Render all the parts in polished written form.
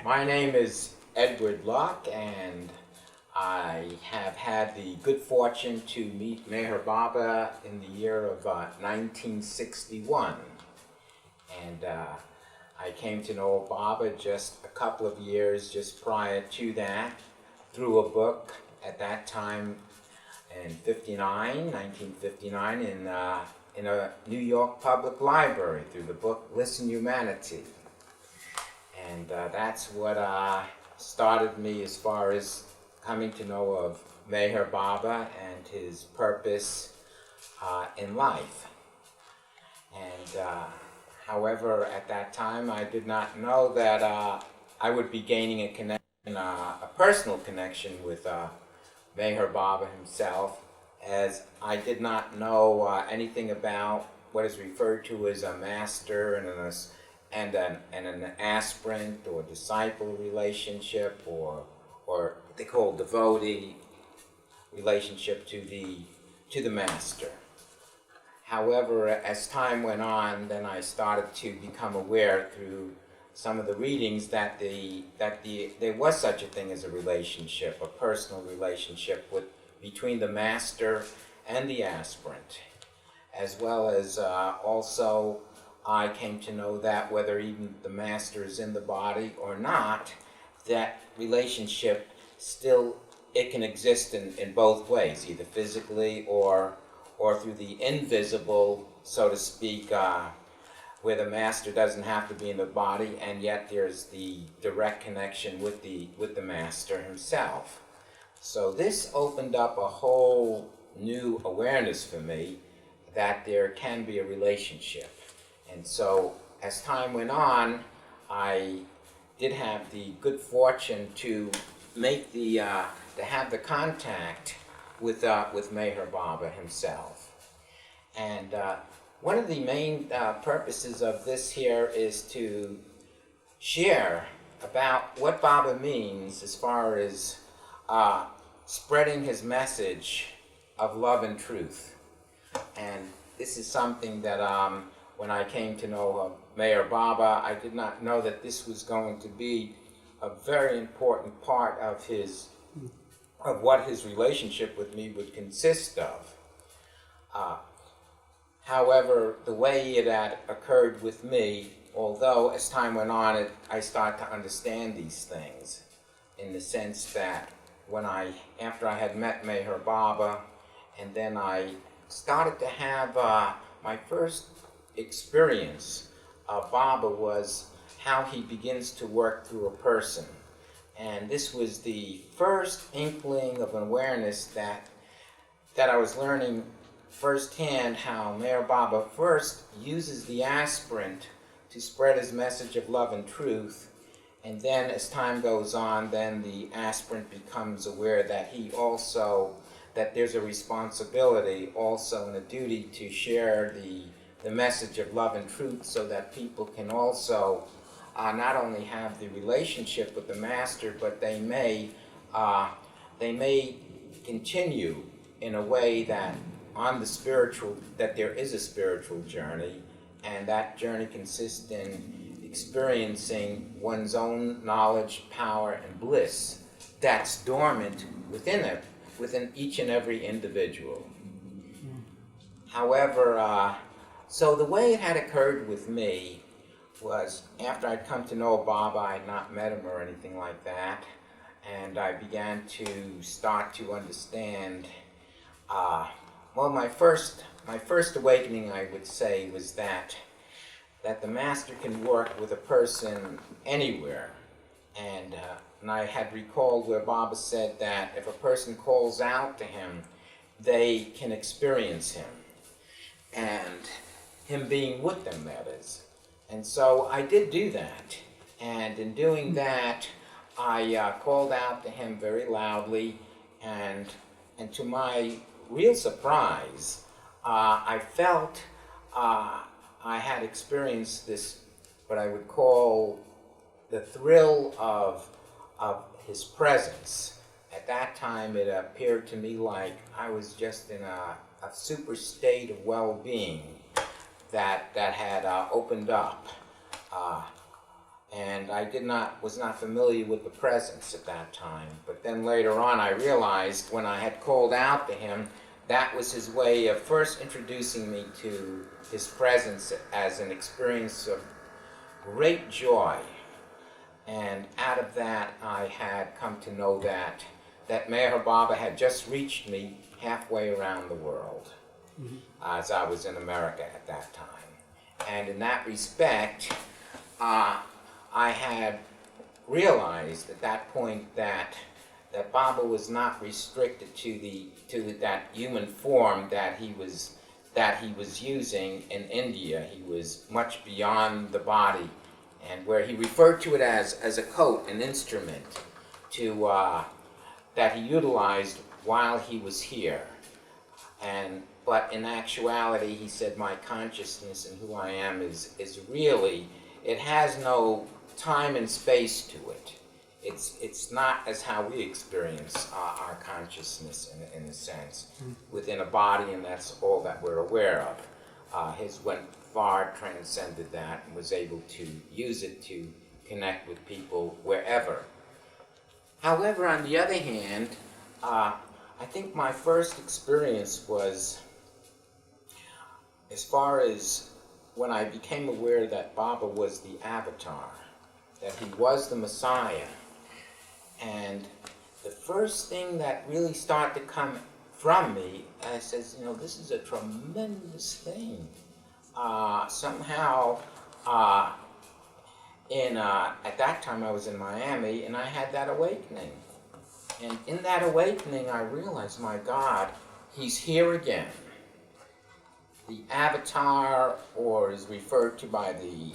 My name is Irwin Luck, and I have had the good fortune to meet Meher Baba in the year of 1961. And I came to know Baba just a couple of years just prior to that through a book at that time in 1959, in a New York public library through the book Listen Humanity. And that's what started me as far as coming to know of Meher Baba and his purpose in life. And however, at that time, I did not know that I would be gaining a connection, a personal connection with Meher Baba himself, as I did not know anything about what is referred to as a master and an aspirant or disciple relationship, or what they call devotee relationship to the master. However, as time went on, then I started to become aware through some of the readings that there was such a thing as a relationship, a personal relationship between the master and the aspirant, as well as also I came to know that whether even the master is in the body or not, that relationship still, it can exist in both ways, either physically or through the invisible, so to speak, where the master doesn't have to be in the body, and yet there's the direct connection with the master himself. So this opened up a whole new awareness for me that there can be a relationship. And so as time went on, I did have the good fortune to make to have the contact with Meher Baba himself. And one of the main purposes of this here is to share about what Baba means as far as spreading his message of love and truth. And this is something that when I came to know Meher Baba, I did not know that this was going to be a very important part of what his relationship with me would consist of. However, the way it had occurred with me, although as time went on, I started to understand these things, in the sense that after I had met Meher Baba, and then I started to have my first experience of Baba was how he begins to work through a person. And this was the first inkling of an awareness that I was learning firsthand how Meher Baba first uses the aspirant to spread his message of love and truth, and then as time goes on, then the aspirant becomes aware that that there's a responsibility also and a duty to share the message of love and truth, so that people can also not only have the relationship with the master, but they may continue in a way that there is a spiritual journey, and that journey consists in experiencing one's own knowledge, power, and bliss that's dormant within each and every individual. However, so the way it had occurred with me was after I'd come to know Baba. I had not met him or anything like that, and I began to start to understand. Well, my first awakening, I would say, was that the master can work with a person anywhere, and I had recalled where Baba said that if a person calls out to him, they can experience him, and him being with them, that is. And so I did do that, and in doing that, I called out to him very loudly, and to my real surprise, I felt I had experienced this, what I would call the thrill of his presence. At that time, it appeared to me like I was just in a super state of well-being that had opened up. and I was not familiar with the presence at that time. But then later on I realized when I had called out to him, that was his way of first introducing me to his presence as an experience of great joy. And out of that I had come to know that Meher Baba had just reached me halfway around the world, as I was in America at that time. And in that respect, I had realized at that point that Baba was not restricted to that human form that he was using in India. He was much beyond the body, and where he referred to it as a coat, an instrument, that he utilized while he was here. But in actuality, he said, my consciousness and who I am is really, it has no time and space to it. It's not as how we experience our consciousness in a sense, within a body, and that's all that we're aware of. His went far transcended that and was able to use it to connect with people wherever. However, on the other hand, I think my first experience was as far as when I became aware that Baba was the avatar, that he was the Messiah. And the first thing that really started to come from me, I says, this is a tremendous thing. Somehow, at that time I was in Miami, and I had that awakening. And in that awakening, I realized, my God, he's here again. The avatar, or is referred to by the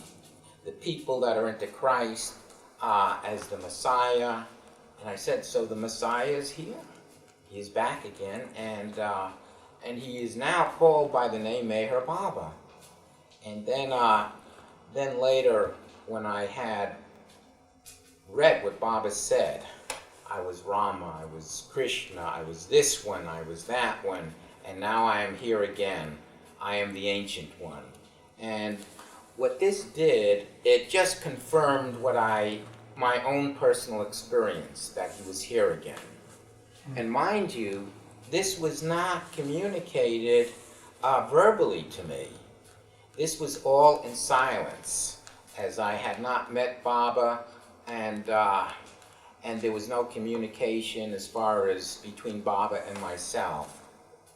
people that are into Christ as the Messiah. And I said, so the Messiah is here. He is back again, and he is now called by the name Meher Baba. And then later, when I had read what Baba said, I was Rama, I was Krishna, I was this one, I was that one, and now I am here again. I am the Ancient One. And what this did, it just confirmed my own personal experience, that he was here again. And mind you, this was not communicated verbally to me. This was all in silence, as I had not met Baba, and there was no communication as far as between Baba and myself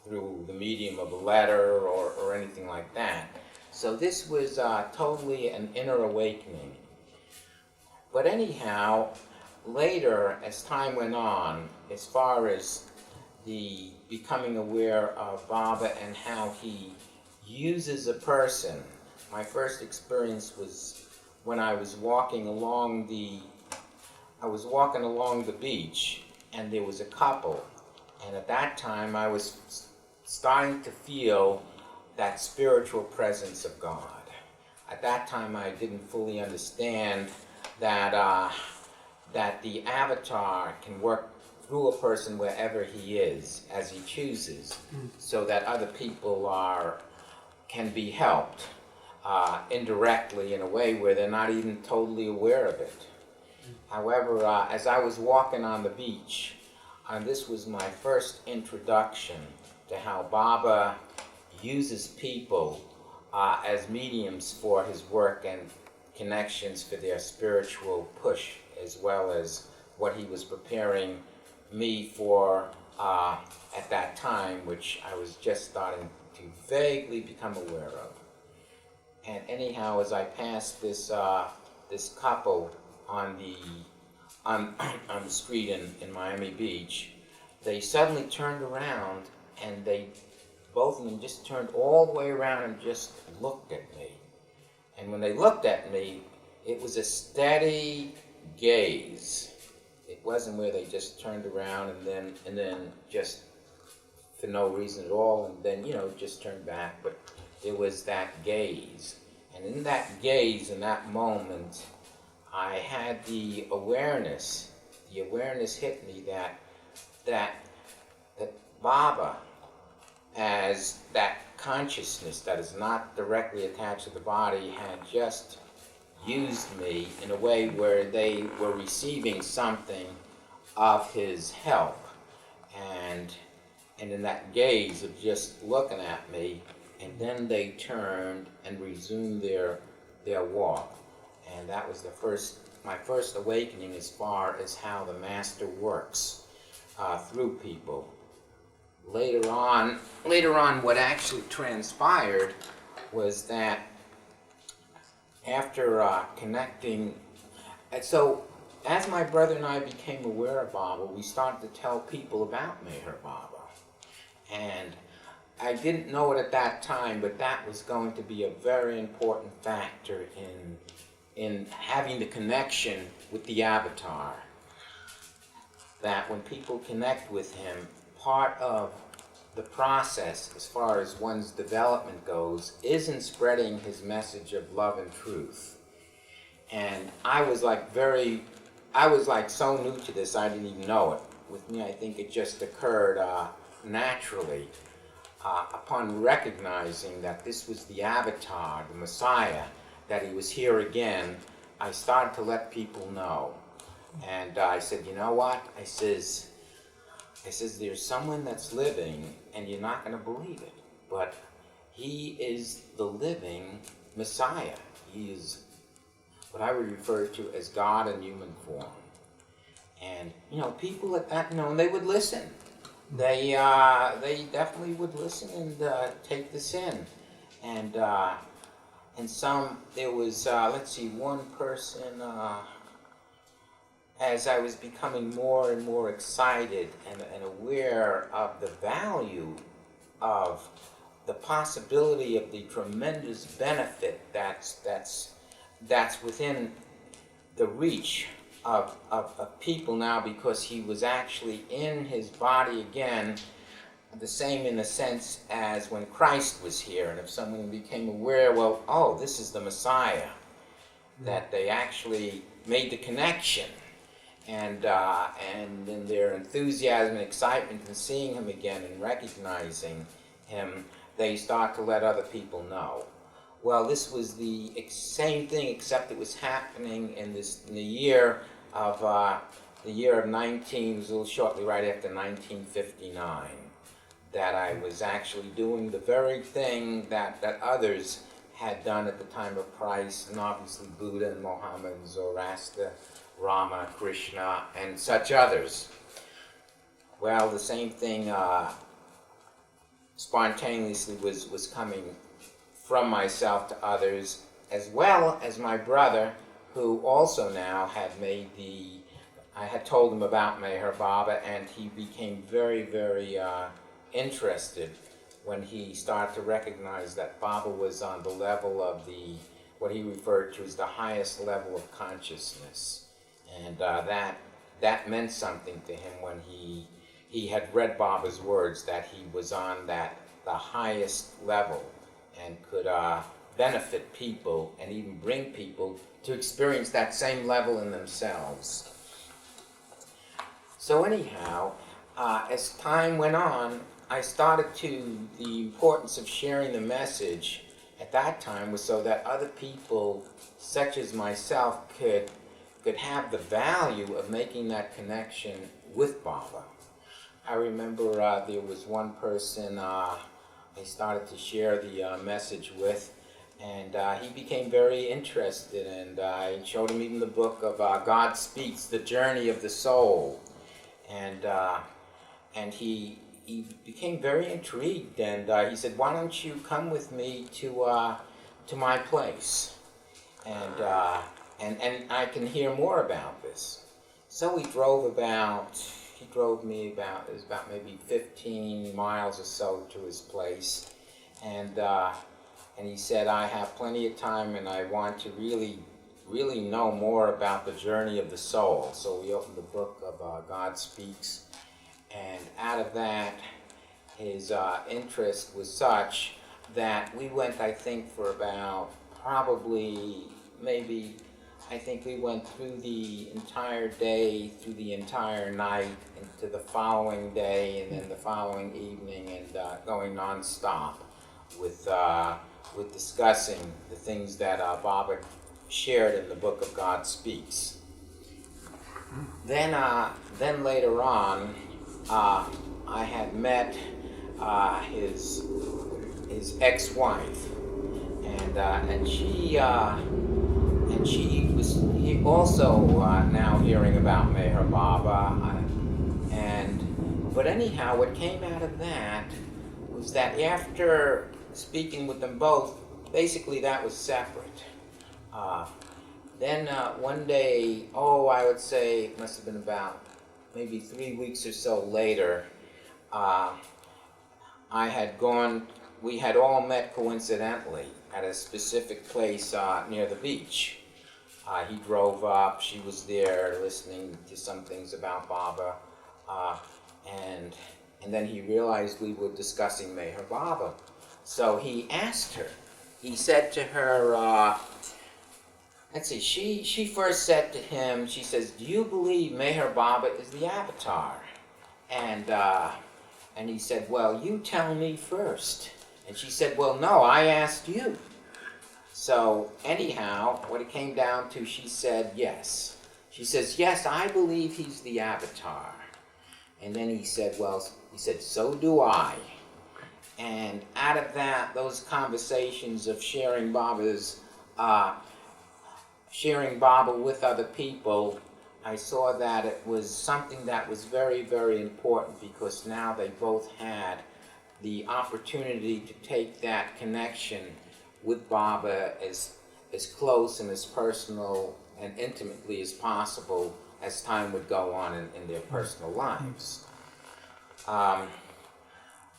through the medium of a letter or anything like that. So this was totally an inner awakening. But anyhow, later, as time went on, as far as the becoming aware of Baba and how he uses a person, my first experience was when I was walking along the beach, and there was a couple, and at that time I was starting to feel that spiritual presence of God. At that time I didn't fully understand that the avatar can work through a person wherever he is, as he chooses, so that other people can be helped indirectly in a way where they're not even totally aware of it. However, as I was walking on the beach, this was my first introduction to how Baba uses people as mediums for his work and connections for their spiritual push, as well as what he was preparing me for at that time, which I was just starting to vaguely become aware of. And anyhow, as I passed this couple on the street in Miami Beach, they suddenly turned around, and both of them just turned all the way around and just looked at me. And when they looked at me, it was a steady gaze. It wasn't where they just turned around and then just for no reason at all, and then just turned back. But it was that gaze, and in that gaze, in that moment, I had the awareness hit me that Baba, as that consciousness that is not directly attached to the body, had just used me in a way where they were receiving something of his help. And in that gaze of just looking at me, and then they turned and resumed their walk. And that was my first awakening as far as how the Master works through people. Later on, what actually transpired was that after connecting, and so as my brother and I became aware of Baba, we started to tell people about Meher Baba. And I didn't know it at that time, but that was going to be a very important factor in having the connection with the avatar. That when people connect with him, part of the process as far as one's development goes is in spreading his message of love and truth. And I was like so new to this, I didn't even know it. With me, I think it just occurred naturally upon recognizing that this was the avatar, the Messiah, that he was here again. I started to let people know. And I said, you know what? I says, there's someone that's living, and you're not going to believe it, but he is the living Messiah. He is what I would refer to as God in human form. And, people at that, and they would listen. They definitely would listen and take this in. And there was, one person, as I was becoming more and more excited and aware of the value of the possibility of the tremendous benefit that's within the reach of people now, because he was actually in his body again, the same in a sense as when Christ was here. And if someone became aware, well, oh, this is the Messiah, that they actually made the connection. And in their enthusiasm and excitement in seeing him again and recognizing him, they start to let other people know. Well, this was the same thing, except it was happening in the year of 19, it was a little shortly right after 1959, that I was actually doing the very thing that others had done at the time of Christ, and obviously Buddha and Mohammed and Zoroaster, Rama, Krishna, and such others. Well, the same thing spontaneously was coming from myself to others, as well as my brother, who also now had I had told him about Meher Baba, and he became very, very interested when he started to recognize that Baba was on the level of what he referred to as the highest level of consciousness. And that meant something to him when he had read Baba's words, that he was on the highest level and could benefit people and even bring people to experience that same level in themselves. So anyhow, as time went on, I started the importance of sharing the message at that time was so that other people, such as myself, could have the value of making that connection with Baba. I remember there was one person I started to share the message with, and he became very interested, and I showed him even the book of God Speaks, The Journey of the Soul, and he became very intrigued, and he said, why don't you come with me to my place, and I can hear more about this. So he drove me about, it was about maybe 15 miles or so to his place, and he said, I have plenty of time and I want to really, really know more about the journey of the soul. So we opened the book of God Speaks, and out of that, his interest was such that we went, I think, for about I think we went through the entire day, through the entire night, into the following day, and then the following evening, and going nonstop with discussing the things that Baba shared in the book of God Speaks. Then later on, I had met his ex-wife, and she was also now hearing about Meher Baba, but anyhow, what came out of that was that after speaking with them both, basically that was separate. Then one day, I would say it must have been about maybe 3 weeks or so later, we had all met coincidentally at a specific place near the beach. He drove up, she was there listening to some things about Baba, and then he realized we were discussing Meher Baba. So he asked her, he said to her, she first said to him, she says, "Do you believe Meher Baba is the avatar?" And he said, "Well, you tell me first." And she said, "Well, no, I asked you." So anyhow, what it came down to, she said yes. She says, "Yes, I believe he's the avatar." And then he said, "So do I." And out of that, those conversations of sharing Baba with other people, I saw that it was something that was very, very important, because now they both had the opportunity to take that connection with Baba as close and as personal and intimately as possible as time would go on in their personal lives.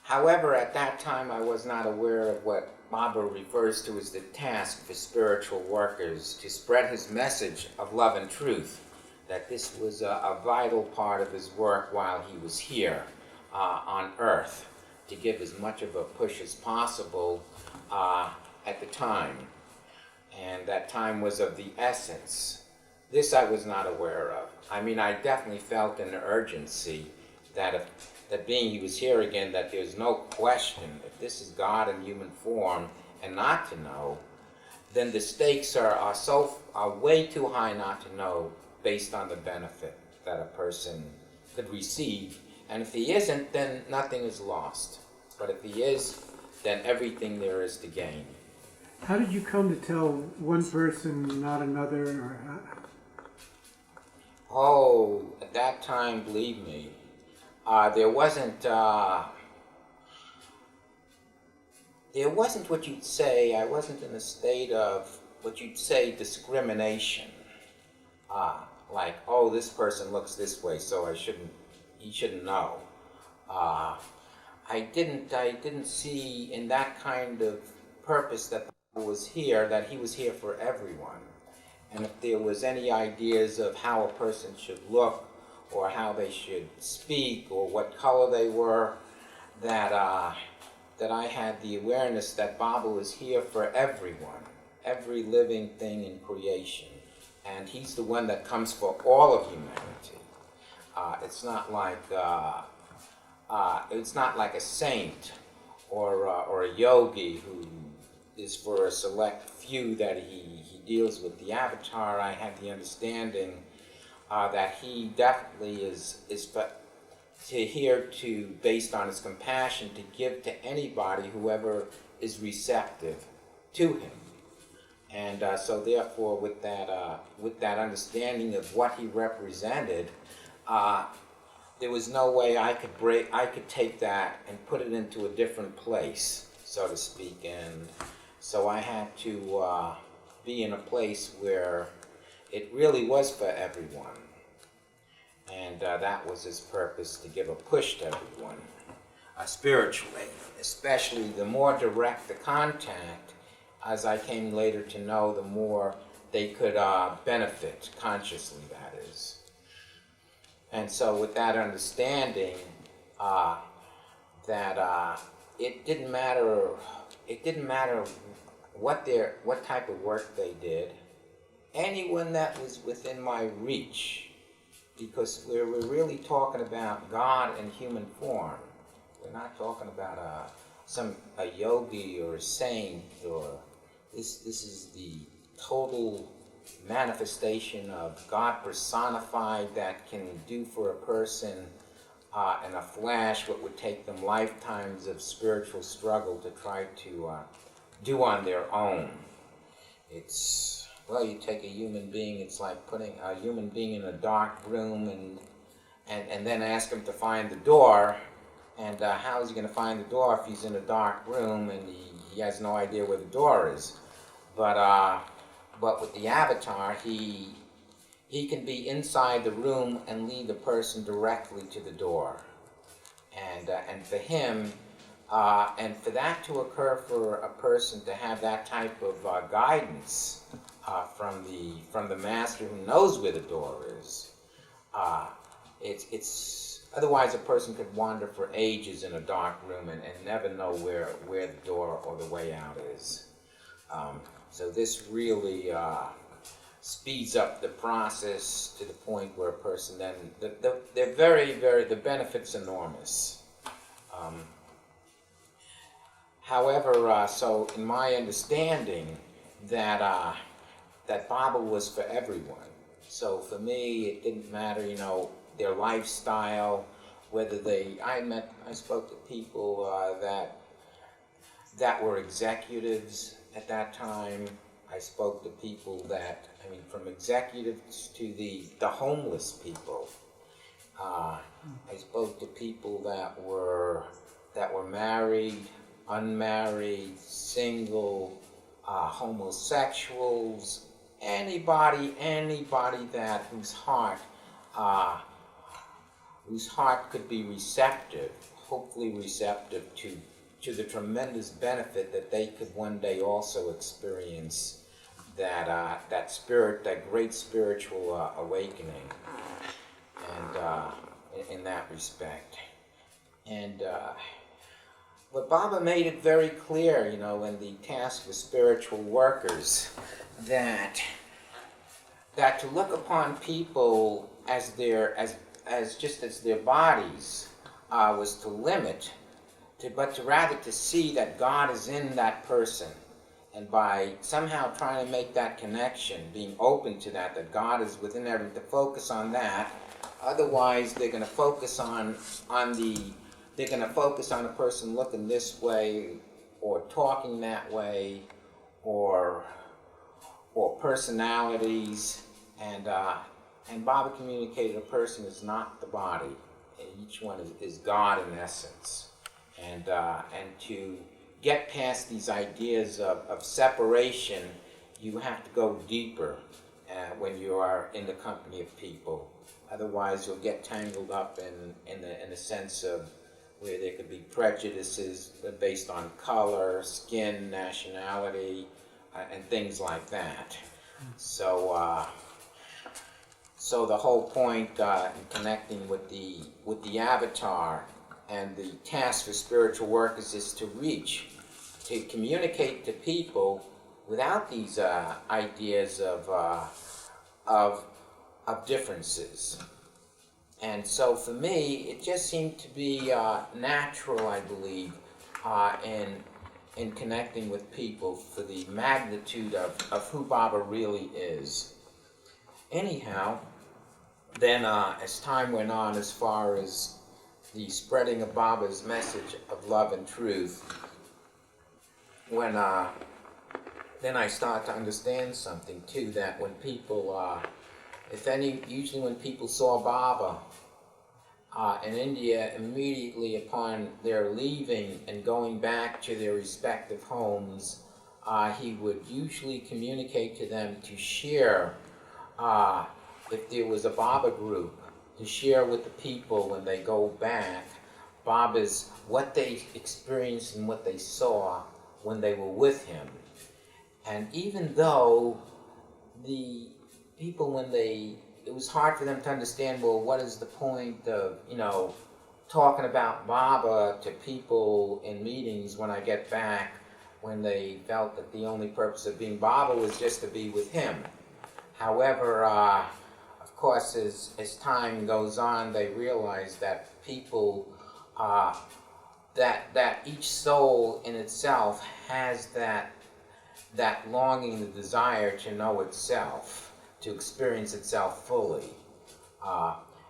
However, at that time I was not aware of what Baba refers to as the task for spiritual workers, to spread his message of love and truth, that this was a vital part of his work while he was here on earth, to give as much of a push as possible at the time. And that time was of the essence. This I was not aware of. I mean, I definitely felt an urgency that being he was here again, that there's no question, if this is God in human form and not to know, then the stakes are way too high not to know, based on the benefit that a person could receive. And if he isn't, then nothing is lost. But if he is, then everything there is to gain. How did you come to tell one person, not another? At that time, believe me, there wasn't what you'd say, I wasn't in a state of what you'd say discrimination. Like, this person looks this way, so he shouldn't know. I didn't see in that kind of purpose that he was here for everyone. And if there was any ideas of how a person should look, or how they should speak, or what color they were, that I had the awareness that Baba was here for everyone, every living thing in creation. And he's the one that comes for all of humanity. It's not like a saint or a yogi who is for a select few that he deals with. The avatar, I had the understanding that he definitely is here based on his compassion, to give to anybody, whoever is receptive to him. And so therefore, with that understanding of what he represented, there was no way I could take that and put it into a different place, so to speak. And so I had to be in a place where it really was for everyone. And that was his purpose, to give a push to everyone, spiritually. Especially the more direct the contact, as I came later to know, the more they could benefit consciously, that is. And so with that understanding, that it didn't matter what type of work they did, anyone that was within my reach, because we're really talking about God in human form. We're not talking about a yogi or a saint, or this is the total manifestation of God personified that can do for a person in a flash what would take them lifetimes of spiritual struggle to try to do on their own. It's, well, you take a human being, it's like putting a human being in a dark room and then ask him to find the door. And how is he going to find the door if he's in a dark room and he has no idea where the door is? But with the avatar, he can be inside the room and lead the person directly to the door. And for him, and for that to occur for a person to have that type of guidance from the master who knows where the door is, it's otherwise a person could wander for ages in a dark room and never know where the door or the way out is. So this really speeds up the process to the point where a person then, they're very, very, the benefit's enormous. However, so in my understanding that that Baba was for everyone. So for me, it didn't matter, you know, their lifestyle, whether I spoke to people that were executives at that time. I spoke to people that, I mean, from executives to the homeless people. I spoke to people that were married, unmarried, single, homosexuals, anybody that whose heart could be receptive, hopefully receptive to the tremendous benefit that they could one day also experience that spirit, that great spiritual awakening, and in that respect. And but Baba made it very clear, you know, in the task for spiritual workers, that to look upon people as just as their bodies was to limit, but to rather to see that God is in that person, and by somehow trying to make that connection, being open to that God is within everything, to focus on that. Otherwise, they're going to focus on a person looking this way, or talking that way, or personalities, and Baba communicated a person is not the body. Each one is God in essence, and to get past these ideas of separation, you have to go deeper when you are in the company of people. Otherwise, you'll get tangled up in a sense of where there could be prejudices based on color, skin, nationality, and things like that. So the whole point in connecting with the avatar and the task for spiritual workers is to communicate to people without these ideas of differences. And so for me, it just seemed to be natural, I believe, in connecting with people for the magnitude of who Baba really is. Anyhow, then as time went on, as far as the spreading of Baba's message of love and truth, when then I started to understand something too, that when people, usually when people saw Baba in India, immediately upon their leaving and going back to their respective homes, he would usually communicate to them to share, if there was a Baba group, to share with the people when they go back, Baba's, what they experienced and what they saw when they were with him. And even though the people, it was hard for them to understand, well, what is the point of, you know, talking about Baba to people in meetings when I get back, when they felt that the only purpose of being Baba was just to be with him. However, of course, as time goes on, they realize that people, that each soul in itself has that that longing, the desire to know itself, to experience itself fully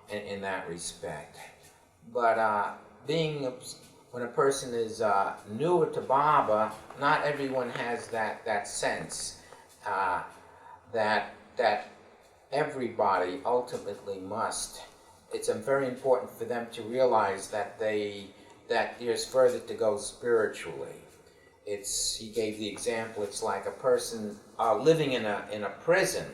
in that respect. But when a person is newer to Baba, not everyone has that sense that everybody ultimately must. It's very important for them to realize that there's further to go spiritually. He gave the example, it's like a person living in a prison,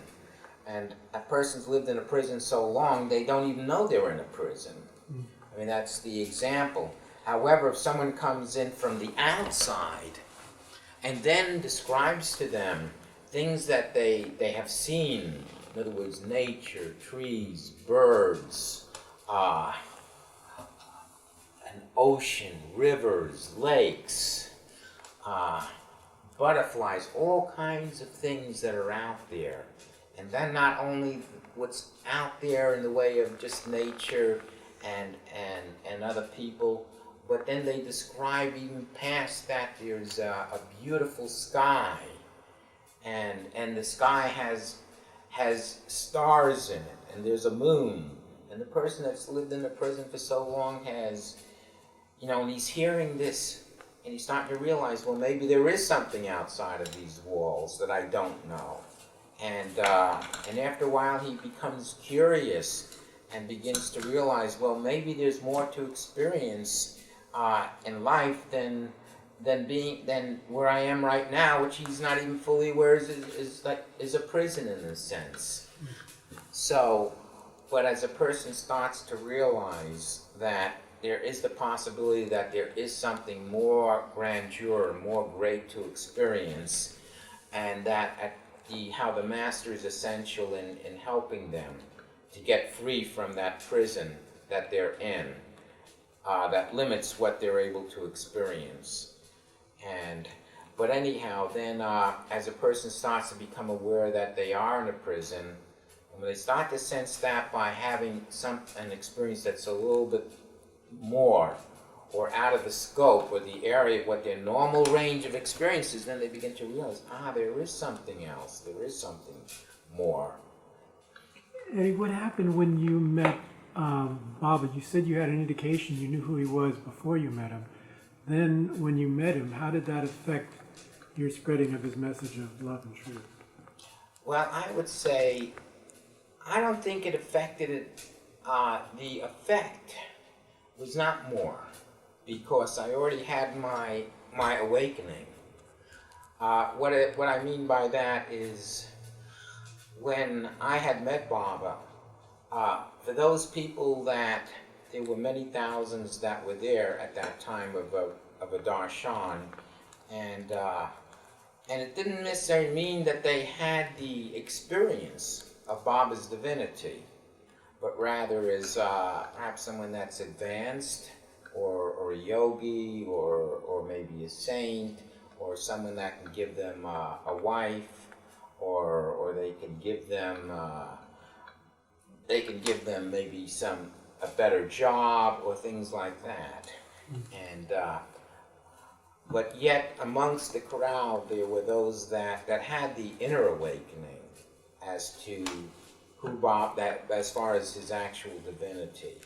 and a person's lived in a prison so long they don't even know they were in a prison. I mean, that's the example. However, if someone comes in from the outside and then describes to them things that they have seen, in other words, nature, trees, birds, an ocean, rivers, lakes, butterflies, all kinds of things that are out there. And then not only what's out there in the way of just nature and other people, but then they describe even past that there's a beautiful sky, and the sky has stars in it, and there's a moon, and the person that's lived in the prison for so long has, and he's hearing this, and he's starting to realize, well, maybe there is something outside of these walls that I don't know. And after a while he becomes curious and begins to realize, well, maybe there's more to experience in life than where I am right now, which he's not even fully aware is a prison in a sense. So, but as a person starts to realize that there is the possibility that there is something more grandeur, more great to experience, and that how the master is essential in helping them to get free from that prison that they're in, that limits what they're able to experience. But anyhow, then as a person starts to become aware that they are in a prison, when they start to sense that by having an experience that's a little bit more or out of the scope or the area of what their normal range of experience is, then they begin to realize, there is something else, there is something more. Eddie, what happened when you met Baba? You said you had an indication you knew who he was before you met him. Then when you met him, how did that affect your spreading of his message of love and truth? Well, I would say, I don't think it affected it. The effect was not more, because I already had my awakening. What I mean by that is, when I had met Baba, for those people that there were many thousands that were there at that time of a darshan, and it didn't necessarily mean that they had the experience of Baba's divinity, but rather as perhaps someone that's advanced, or a yogi, or maybe a saint, or someone that can give them a wife, or they can give them maybe a better job, or things like that. And but yet amongst the crowd there were those that had the inner awakening as to who as far as his actual divinity.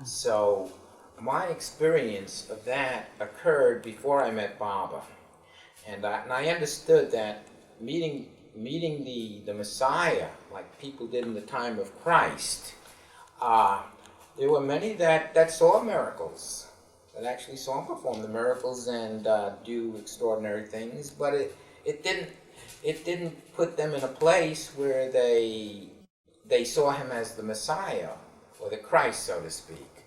So my experience of that occurred before I met Baba, and I understood that meeting the Messiah, like people did in the time of Christ, there were many that saw miracles, that actually saw him perform the miracles and do extraordinary things, but it didn't put them in a place where they saw him as the Messiah, or the Christ, so to speak.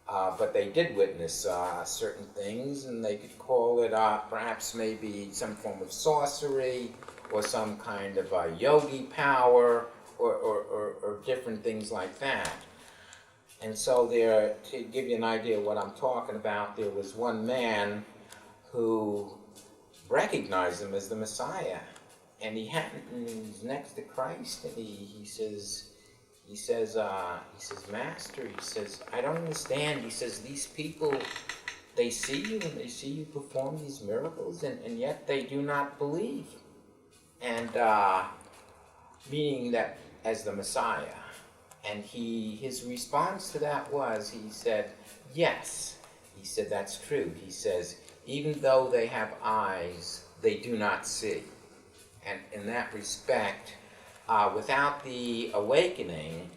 But they did witness certain things, and they could call it perhaps maybe some form of sorcery, or some kind of yogi power, or different things like that. And so there, to give you an idea of what I'm talking about, there was one man who recognized him as the Messiah, and he was next to Christ, and he says, Master, he says, I don't understand. He says, these people, they see you and they see you perform these miracles, and yet they do not believe. And meaning that as the Messiah. And his response to that was, he said, yes. He said, that's true. He says, even though they have eyes, they do not see. And in that respect, without the awakening,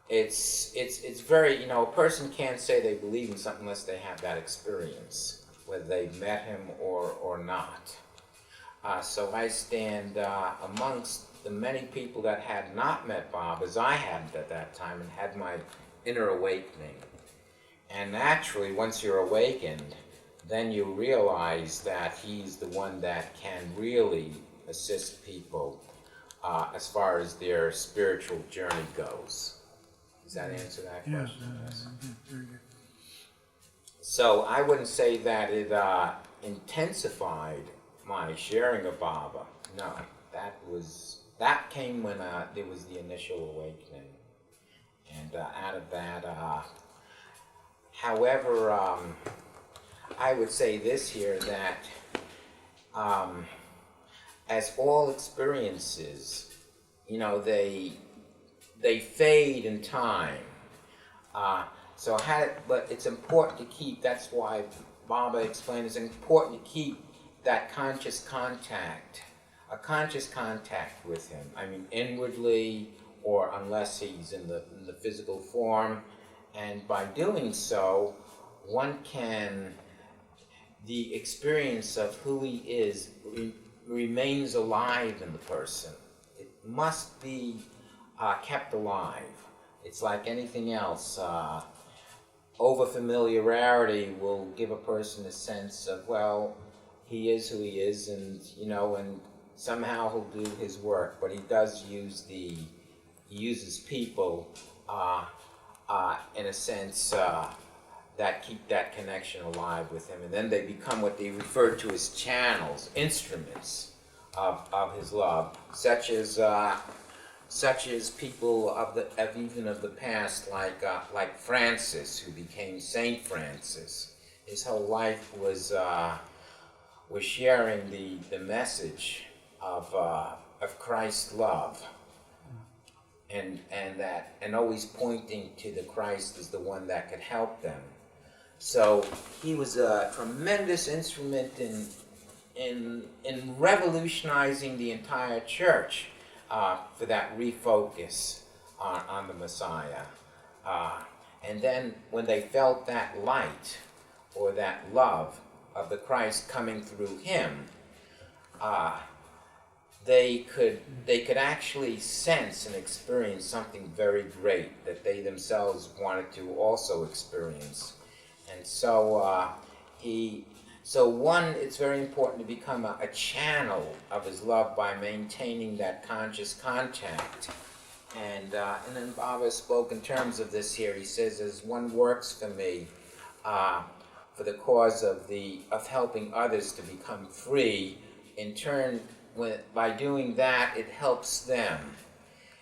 it's very, a person can't say they believe in something unless they have that experience, whether they met him or not. So I stand amongst the many people that had not met Bob, as I hadn't at that time, and had my inner awakening. And naturally, once you're awakened, then you realize that he's the one that can really assist people as far as their spiritual journey goes. Does that answer that question? Yes. Very good. So I wouldn't say that it intensified my sharing of Baba. No, that came when there was the initial awakening, and out of that, however, I would say this here, that as all experiences, they fade in time. But it's important to keep. That's why Baba explained it's important to keep that conscious contact. A conscious contact with him. I mean, inwardly, or unless he's in the physical form. And by doing so, the experience of who he is remains alive in the person. It must be kept alive. It's like anything else. Over-familiarity will give a person a sense of, well, he is who he is, and somehow he'll do his work, but he does uses people in a sense that keep that connection alive with him, and then they become what they refer to as channels, instruments of his love, such as people of the past, like Francis, who became Saint Francis. His whole life was sharing the message of Christ's love, and always pointing to the Christ as the one that could help them. So he was a tremendous instrument in revolutionizing the entire church for that refocus on the Messiah. And then when they felt that light or that love of the Christ coming through him, they could actually sense and experience something very great that they themselves wanted to also experience. And so it's very important to become a channel of his love by maintaining that conscious contact. And then Baba spoke in terms of this here. He says, as one works for me, for the cause of helping others to become free, in turn, by doing that, it helps them.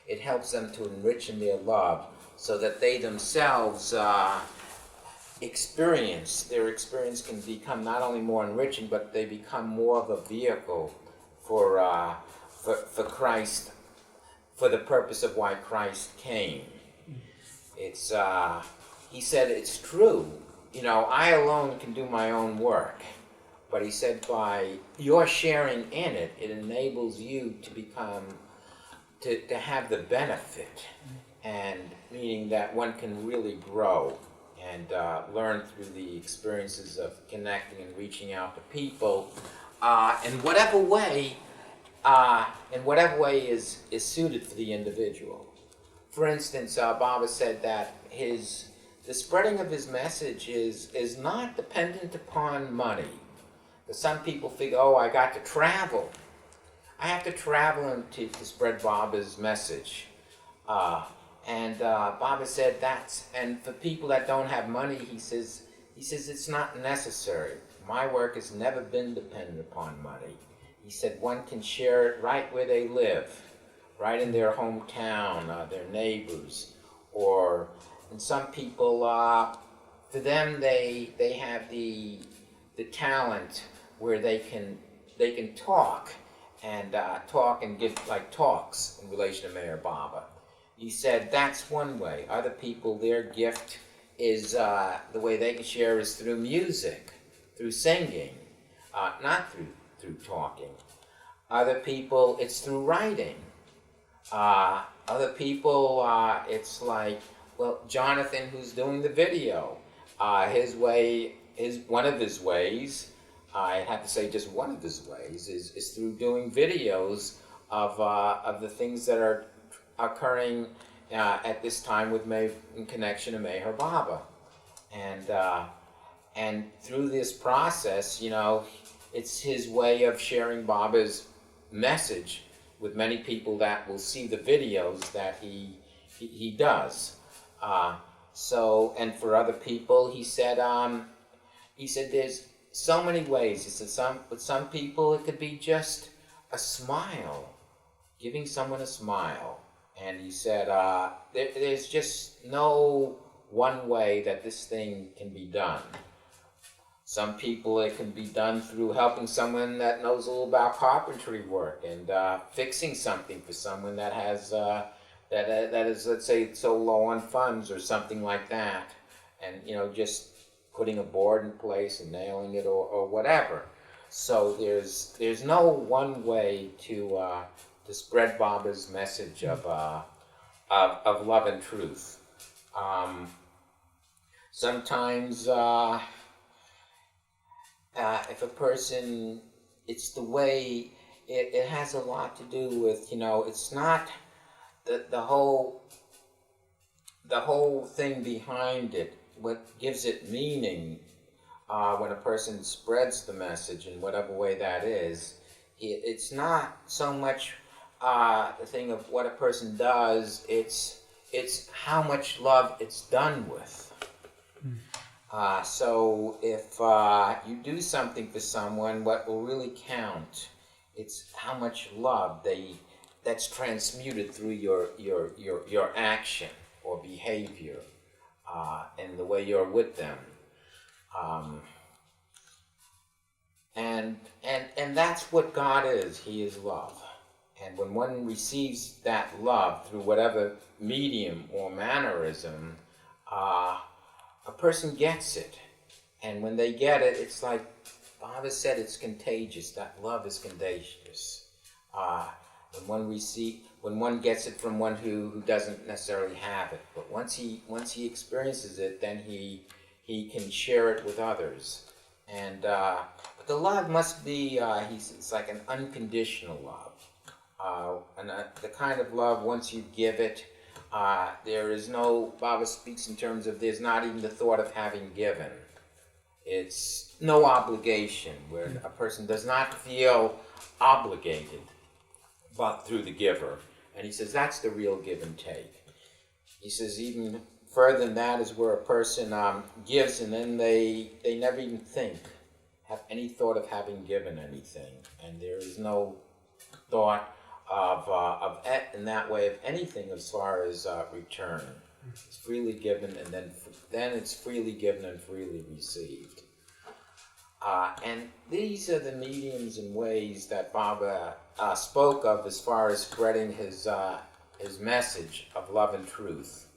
It helps them to enrich in their love, so that they themselves their experience can become not only more enriching, but they become more of a vehicle for Christ, for the purpose of why Christ came. It's he said, it's true. I alone can do my own work. But he said, by your sharing in it, it enables you to become, to have the benefit, and meaning that one can really grow and learn through the experiences of connecting and reaching out to people in whatever way is suited for the individual. For instance, Baba said that the spreading of his message is not dependent upon money. Some people figure, I got to travel. I have to travel to spread Baba's message. And Baba said and for people that don't have money, he says it's not necessary. My work has never been dependent upon money. He said one can share it right where they live, right in their hometown, their neighbors, and some people for them, they have the talent where they can talk and give like talks in relation to Mayor Baba. He said that's one way. Other people, their gift is the way they can share is through music, through singing, not through talking. Other people, it's through writing. Other people, it's like, well, Jonathan, who's doing the video, one of his ways, I have to say just one of his ways, is through doing videos of the things that are occurring at this time in connection to Meher Baba. And through this process, it's his way of sharing Baba's message with many people that will see the videos that he does. And for other people, he said there's so many ways. He said with some people it could be just a smile, giving someone a smile. And he said there's just no one way that this thing can be done. Some people, it can be done through helping someone that knows a little about carpentry work and fixing something for someone that has that is, let's say, so low on funds or something like that, and just putting a board in place and nailing it or whatever. So there's no one way to spread Baba's message of love and truth. Sometimes. If a person, it's the way, it has a lot to do with, it's not the whole thing behind it, what gives it meaning when a person spreads the message in whatever way that is. It's not so much the thing of what a person does, it's how much love it's done with. So if you do something for someone, what will really count, it's how much love that's transmuted through your action or behavior, and the way you're with them. And that's what God is. He is love. And when one receives that love through whatever medium or mannerism, a person gets it, and when they get it, it's like Baba said, it's contagious. That love is contagious. When one gets it from one who doesn't necessarily have it, but once he experiences it, then he can share it with others. And but the love must be it's like an unconditional love, and the kind of love once you give it. There is no, Baba speaks in terms of there's not even the thought of having given. It's no obligation, where a person does not feel obligated but through the giver. And he says that's the real give and take. He says even further than that is where a person gives and then they never even have any thought of having given anything. And there is no thought of in that way of anything as far as return. It's freely given, and then it's freely given and freely received. And these are the mediums and ways that Baba spoke of as far as spreading his message of love and truth.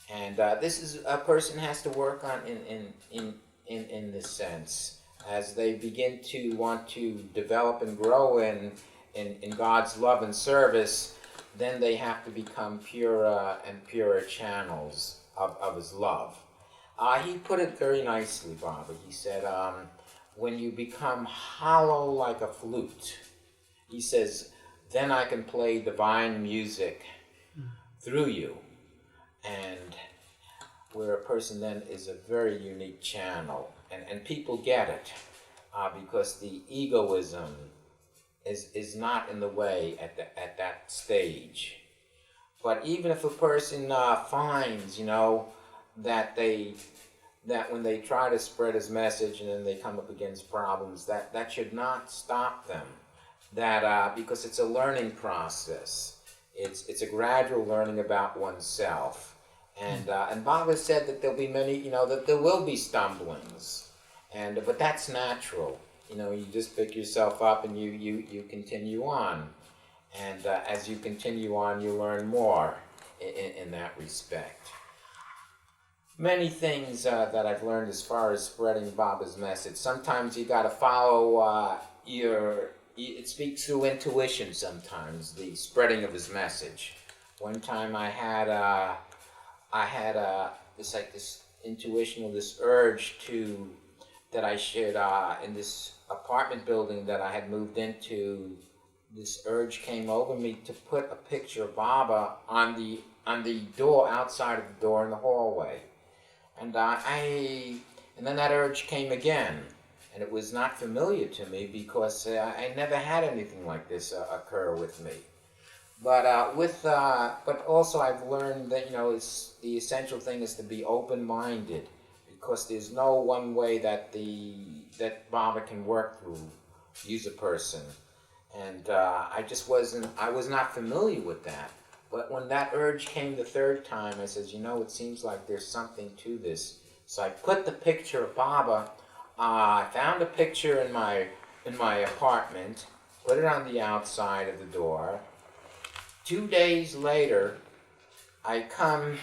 And this is a person has to work on in this sense as they begin to want to develop and grow in God's love and service. Then they have to become purer and purer channels of his love. He put it very nicely, Baba. He said, when you become hollow like a flute, he says, then I can play divine music through you. And where a person then is a very unique channel. And people get it because the egoism is not in the way at that stage. But even if a person finds, that when they try to spread his message and then they come up against problems, that should not stop them. That because it's a learning process. It's a gradual learning about oneself. And Baba said that there'll be many, that there will be stumblings, but that's natural. You just pick yourself up and you continue on, and as you continue on, you learn more in that respect. Many things that I've learned as far as spreading Baba's message. Sometimes you got to follow it speaks through intuition sometimes, the spreading of his message. One time I had this intuition or this urge that I should, in this apartment building that I had moved into, this urge came over me to put a picture of Baba on the door, outside of the door in the hallway. And then that urge came again, and it was not familiar to me because I never had anything like this occur with me. But also I've learned that the essential thing is to be open-minded, because there's no one way that Baba can work through, use a person, and I was not familiar with that. But when that urge came the third time, I said, it seems like there's something to this. So I put the picture of Baba. I found a picture in my apartment, put it on the outside of the door. 2 days later, I come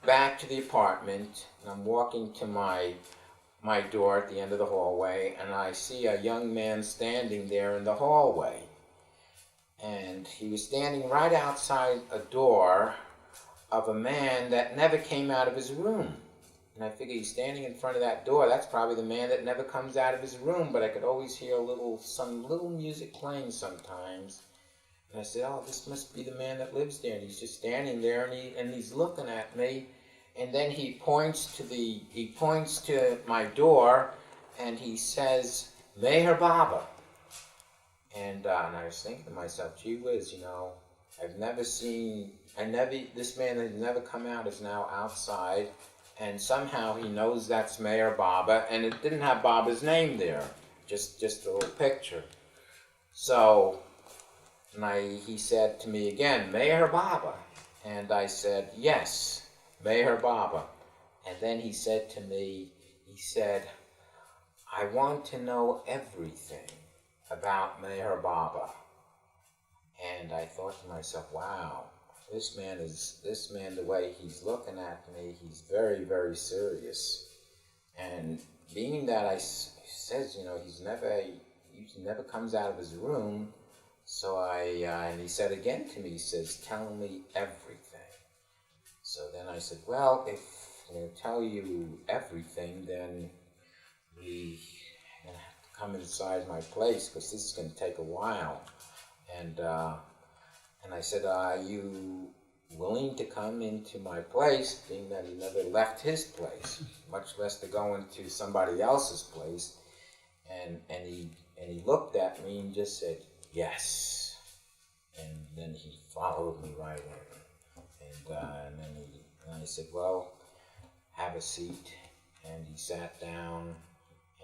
back to the apartment, and I'm walking to my door at the end of the hallway, and I see a young man standing there in the hallway. And he was standing right outside a door of a man that never came out of his room. And I figured he's standing in front of that door. That's probably the man that never comes out of his room, but I could always hear some little music playing sometimes. And I said, oh, this must be the man that lives there. And he's just standing there, and he's looking at me. And then he points to my door, and he says, Meher Baba. And I was thinking to myself, gee whiz, this man that has never come out is now outside, and somehow he knows that's Meher Baba, and it didn't have Baba's name there, just a little picture. So, he said to me again, Meher Baba, and I said, yes, Meher Baba. And then he said to me, I want to know everything about Meher Baba. And I thought to myself, wow, this man, the way he's looking at me, he's very, very serious. And being that he says, he never comes out of his room, so and he said again to me, he says, tell me everything. So then I said, well, if I'm going to tell you everything, then we have to come inside my place, because this is going to take a while. And I said, are you willing to come into my place, being that he never left his place, much less to go into somebody else's place? And he looked at me and just said, yes. And then he followed me right in. And I said, well, have a seat. And he sat down,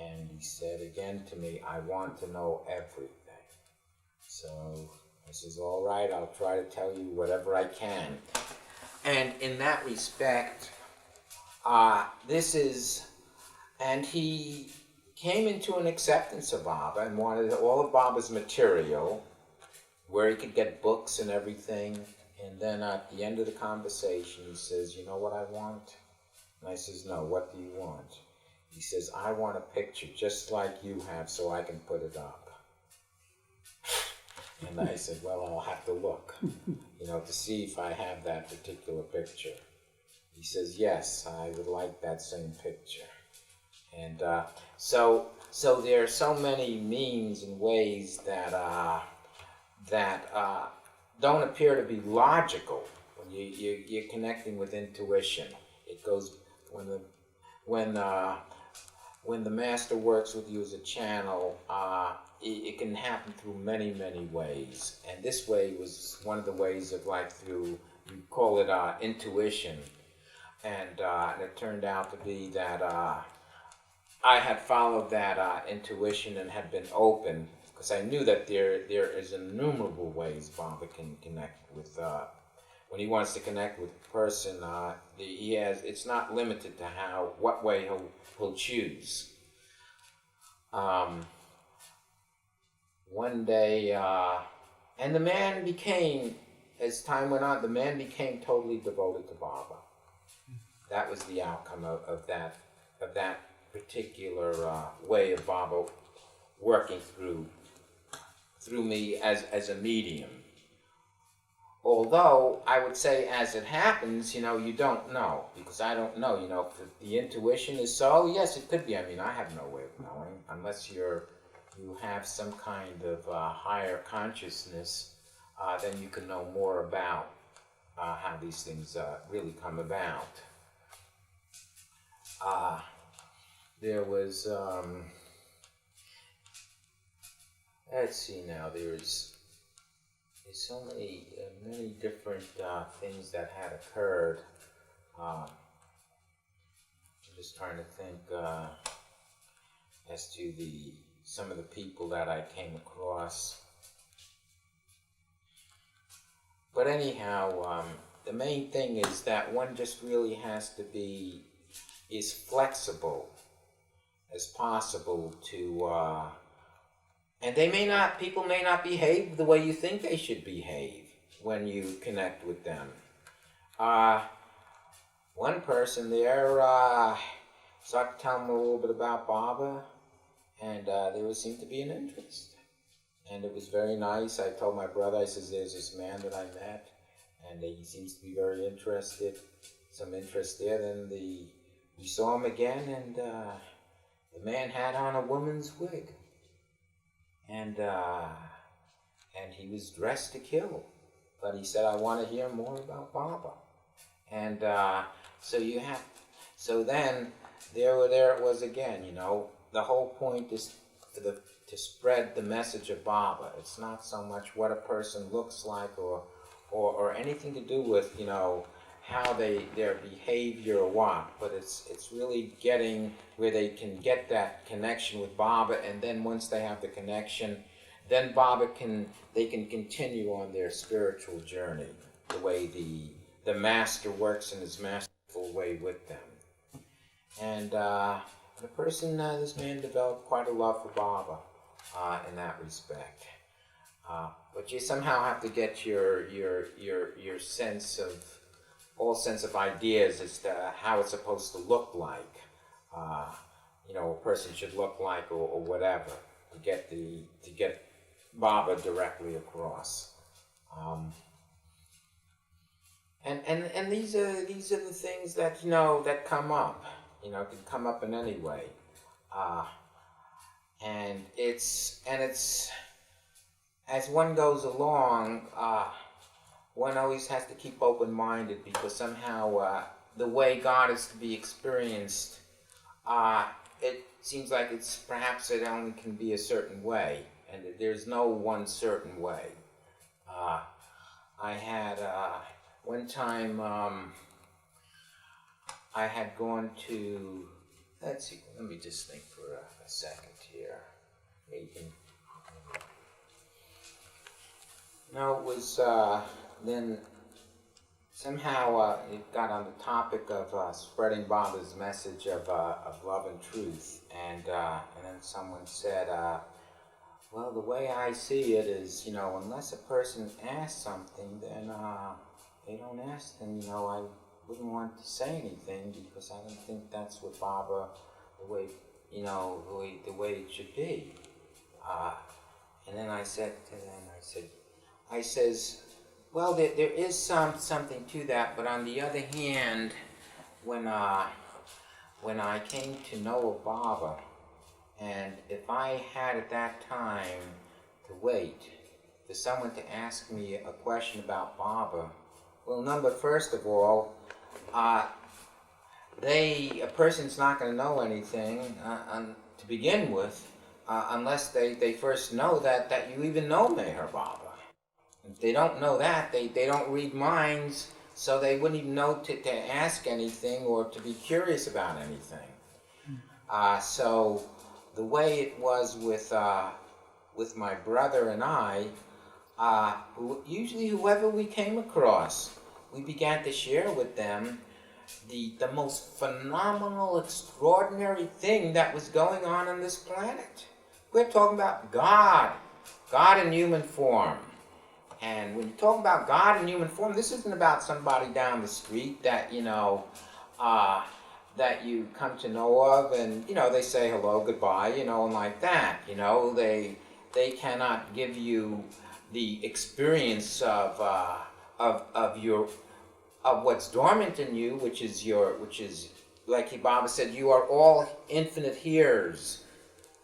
and he said again to me, I want to know everything. So I says, all right, I'll try to tell you whatever I can. And in that respect, and he came into an acceptance of Baba and wanted all of Baba's material, where he could get books and everything. And then at the end of the conversation, he says, you know what I want? And I says, no, what do you want? He says, I want a picture just like you have so I can put it up. And I said, well, I'll have to look, to see if I have that particular picture. He says, yes, I would like that same picture. And so there are so many means and ways that don't appear to be logical when you're connecting with intuition. It goes when the master works with you as a channel. It can happen through many, many ways. And this way was one of the ways of you call it intuition. And it turned out to be that I had followed that intuition and had been open, because I knew that there is innumerable ways Baba can connect with when he wants to connect with a person, it's not limited to what way he'll choose. One day, and the man became, as time went on, the man became totally devoted to Baba. That was the outcome of that particular way of Baba working through me as a medium. Although I would say, as it happens, you don't know, because I don't know. If the intuition is so, yes, it could be. I mean, I have no way of knowing unless you have some kind of higher consciousness. Then you can know more about how these things really come about. There was, let's see now, there's so many different things that had occurred. I'm just trying to think as to some of the people that I came across. But anyhow, the main thing is that one just really has to be as flexible as possible to, and people may not behave the way you think they should behave when you connect with them. One person there, so I could tell him a little bit about Baba, and there seemed to be an interest. And it was very nice. I told my brother, I says, there's this man that I met, and he seems to be very interested, some interest there. Then we saw him again, and the man had on a woman's wig. And he was dressed to kill. But he said, I want to hear more about Baba. And so then there it was again, the whole point is to spread the message of Baba. It's not so much what a person looks like or anything to do with, how their behavior or what, but it's really getting where they can get that connection with Baba, and then once they have the connection, then they can continue on their spiritual journey the way the master works in his masterful way with them. And this man developed quite a love for Baba in that respect. But you somehow have to get your sense of ideas as to how it's supposed to look like, a person should look like, or whatever, to get Baba directly across. And these are the things that that come up, can come up in any way, and it's as one goes along. One always has to keep open-minded, because somehow the way God is to be experienced, it seems like perhaps it only can be a certain way, and there's no one certain way. I had one time I had gone to, let's see, let me just think for a second here. No, it was then somehow it got on the topic of spreading Baba's message of love and truth, and then someone said, well, the way I see it is, unless a person asks something, then they don't ask, then I wouldn't want to say anything, because I don't think that's what Baba, the way it should be. And then I said to them, I says, well, there is something to that, but on the other hand, when I came to know of Baba, and if I had at that time to wait for someone to ask me a question about Baba, well, first of all, a person's not going to know anything to begin with unless they first know that you even know Meher Baba. If they don't know that, they don't read minds, so they wouldn't even know to ask anything or to be curious about anything. So the way it was with my brother and I, usually whoever we came across, we began to share with them the most phenomenal, extraordinary thing that was going on this planet. We're talking about God in human form. And when you talk about God in human form, this isn't about somebody down the street that, that you come to know of, and, they say hello, goodbye, and like that. They cannot give you the experience of what's dormant in you, which is like Baba said, you are all infinite hearers.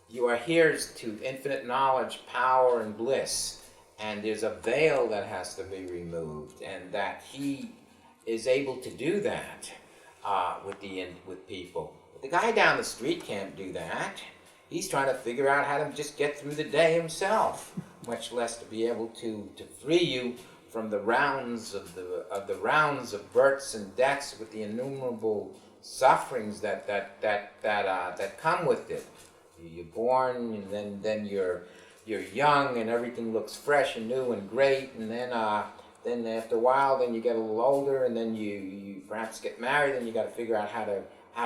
You are hearers to infinite knowledge, power, and bliss. And there's a veil that has to be removed, and that he is able to do that with people. But the guy down the street can't do that. He's trying to figure out how to just get through the day himself, much less to be able to free you from the rounds of births and deaths, with the innumerable sufferings that come with it. You're born, and then you're young, and everything looks fresh and new and great, and then after a while, then you get a little older, and then you perhaps get married, and you got to figure out how to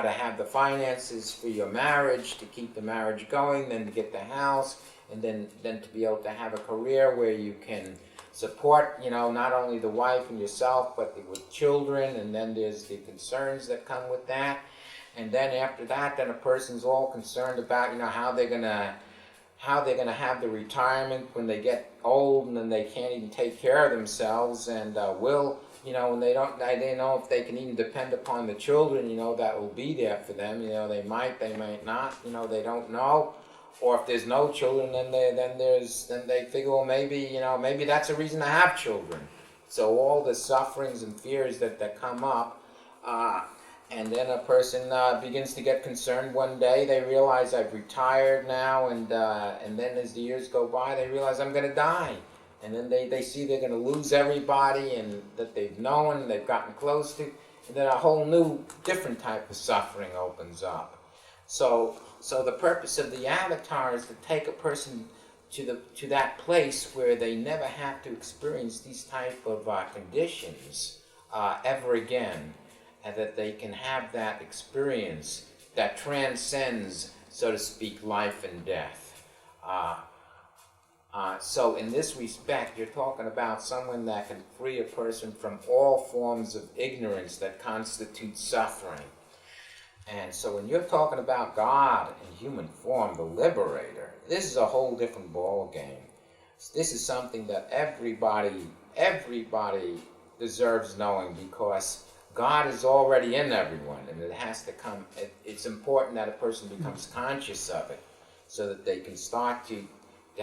have the finances for your marriage, to keep the marriage going, then to get the house, and then to be able to have a career where you can support, not only the wife and yourself, but with children, and then there's the concerns that come with that. And then after that, then a person's all concerned about, how they're gonna have the retirement when they get old, and then they can't even take care of themselves, and and they know if they can even depend upon the children, that will be there for them. They might not, they don't know. Or if there's no children, then they figure, well, maybe that's a reason to have children. So all the sufferings and fears that come up, and then a person begins to get concerned one day. They realize, I've retired now, and then as the years go by, they realize, I'm going to die. And then they see they're going to lose everybody and that they've known, they've gotten close to, and then a whole new, different type of suffering opens up. So the purpose of the avatar is to take a person to that place where they never have to experience these type of conditions ever again, and that they can have that experience that transcends, so to speak, life and death. So in this respect, you're talking about someone that can free a person from all forms of ignorance that constitute suffering. And so when you're talking about God in human form, the liberator, this is a whole different ball game. This is something that everybody deserves knowing, because God is already in everyone, and it has to come. It's important that a person becomes conscious of it, so that they can start to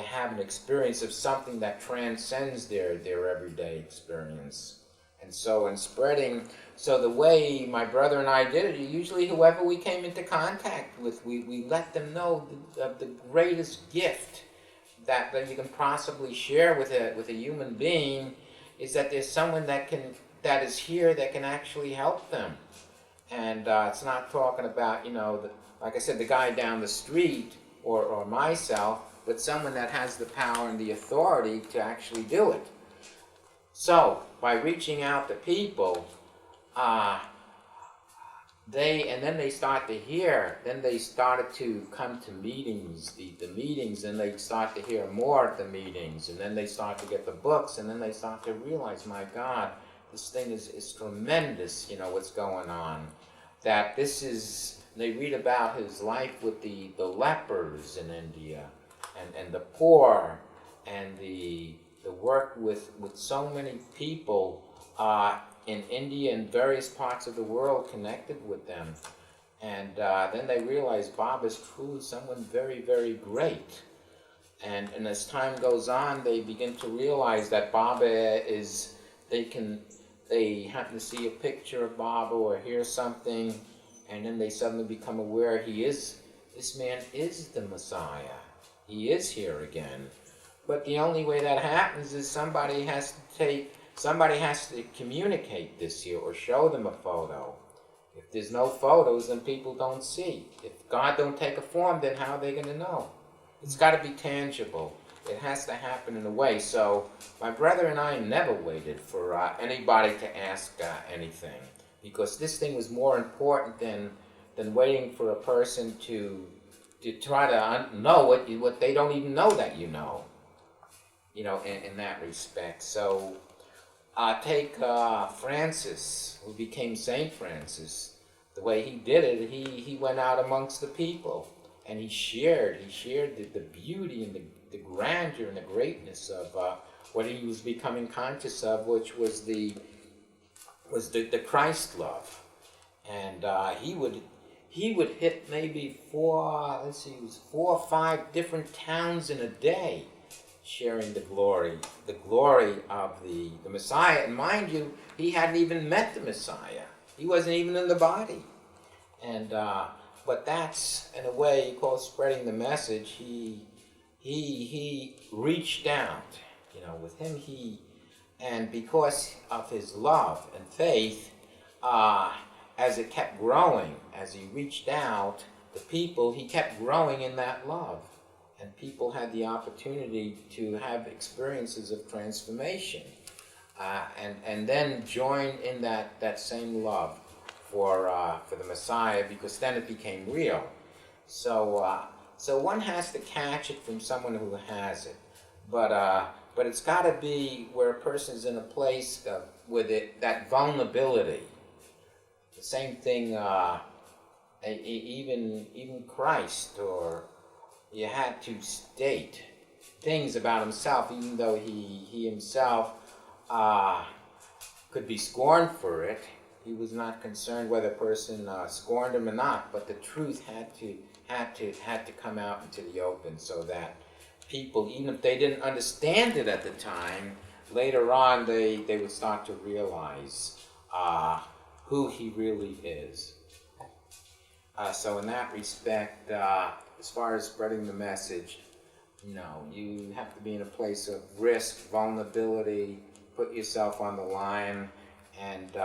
have an experience of something that transcends their everyday experience. And so in spreading, so the way my brother and I did it, usually whoever we came into contact with, we let them know of the greatest gift that you can possibly share with a human being, is that there's someone that is here that can actually help them. And it's not talking about, like I said, the guy down the street or myself, but someone that has the power and the authority to actually do it. So, by reaching out to people, they start to hear, then they started to come to meetings, the meetings, and they start to hear more at the meetings, and then they start to get the books, and then they start to realize, my God, this thing is tremendous, what's going on. That this is, they read about his life with the lepers in India, and the poor, and the work with so many people in India and various parts of the world connected with them. And then they realize Baba is truly someone very, very great. And as time goes on, they begin to realize that Baba is, they happen to see a picture of Baba or hear something, and then they suddenly become aware this man is the Messiah. He is here again. But the only way that happens is somebody has to communicate this here or show them a photo. If there's no photos, then people don't see. If God don't take a form, then how are they going to know? It's got to be tangible. It has to happen in a way. So my brother and I never waited for anybody to ask anything, because this thing was more important than waiting for a person to try to know what they don't even know that you know. In that respect. So take Francis, who became Saint Francis. The way he did it, he went out amongst the people, and he shared the beauty and the grandeur and the greatness of what he was becoming conscious of, which was the Christ love. And he would hit maybe four or five different towns in a day, sharing the glory of the Messiah. And mind you, he hadn't even met the Messiah. He wasn't even in the body. And but that's, in a way, called spreading the message. He reached out, with him and because of his love and faith, as it kept growing, as he reached out, the people, he kept growing in that love. And people had the opportunity to have experiences of transformation, and then join in that same love for the Messiah, because then it became real. So one has to catch it from someone who has it, but it's got to be where a person's in a place with that vulnerability. The same thing, even Christ, or he had to state things about himself, even though he himself could be scorned for it. He was not concerned whether a person scorned him or not, but the truth had to come out into the open, so that people, even if they didn't understand it at the time, later on they would start to realize who he really is. So in that respect, as far as spreading the message, you have to be in a place of risk, vulnerability, put yourself on the line, and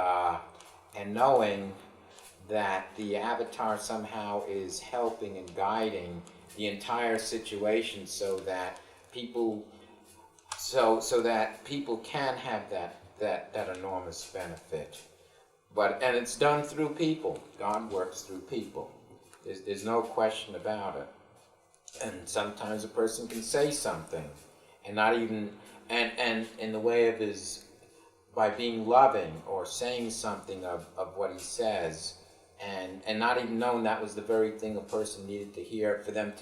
knowing that the avatar somehow is helping and guiding the entire situation, so that people can have that enormous benefit. And it's done through people. God works through people. There's no question about it. And sometimes a person can say something and not even, and in the way of by being loving or saying something of what he says, and not even knowing that was the very thing a person needed to hear for them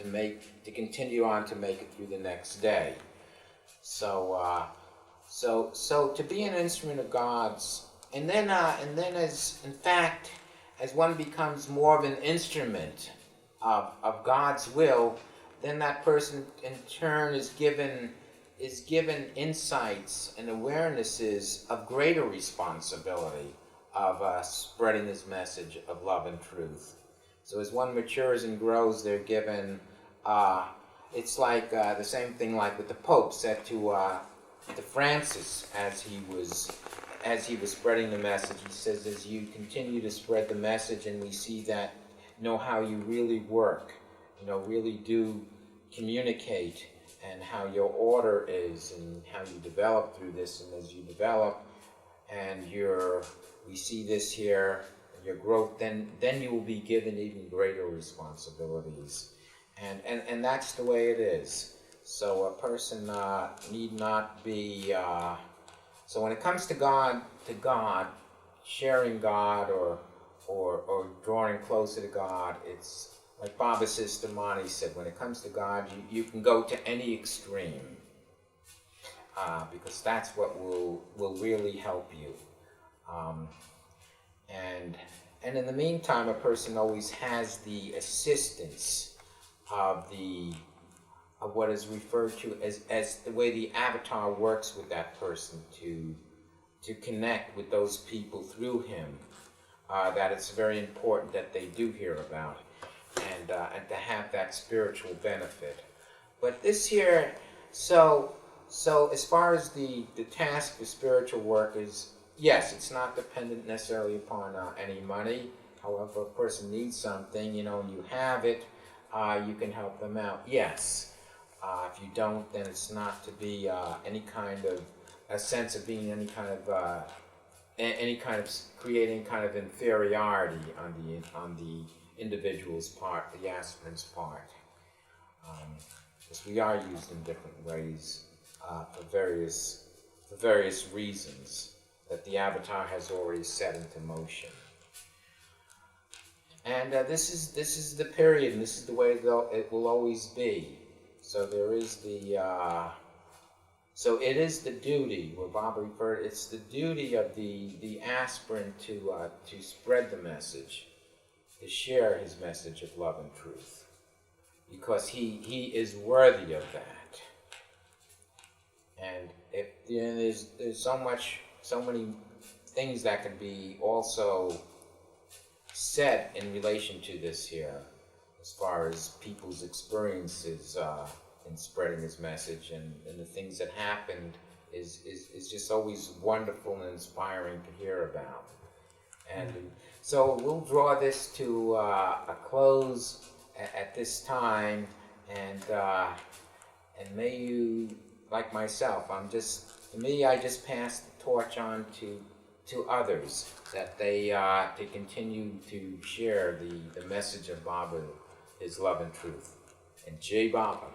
to continue on to make it through the next day. So to be an instrument of God's, and then as one becomes more of an instrument of God's will, then that person in turn is given insights and awarenesses of greater responsibility of spreading this message of love and truth. So as one matures and grows, they're given, it's like the same thing like with the Pope said to Francis as he was spreading the message. He says, as you continue to spread the message and we see that, how you really work, really do communicate, and how your order is, and how you develop through this, and as you develop, and we see this here, your growth, then you will be given even greater responsibilities, and that's the way it is. So a person need not be. So when it comes to God, sharing God or drawing closer to God, it's like Baba Sistamani said, when it comes to God, you can go to any extreme, because that's what will really help you. And in the meantime, a person always has the assistance of what is referred to as the way the avatar works with that person to connect with those people through him. That it's very important that they do hear about it. And to have that spiritual benefit. But this here, so as far as the task for spiritual work is, yes, it's not dependent necessarily upon any money. However, a person needs something, and you have it, you can help them out. Yes. If you don't, then it's not to be any kind of a sense of being any kind of creating kind of inferiority on the individual's part, the aspirant's part, because we are used in different ways for various reasons that the avatar has already set into motion. And this is the period, and this is the way it will always be. So there is so it is the duty, where Bob referred, it's the duty of the aspirant to spread the message, to share his message of love and truth, because he is worthy of that. And if there's so many things that can be also said in relation to this here, as far as people's experiences in spreading his message, and the things that happened is just always wonderful and inspiring to hear about. And so we'll draw this to a close at this time, and may you, like myself, I just pass the torch on to others, that they to continue to share the message of Baba, his love and truth. And Jai Baba.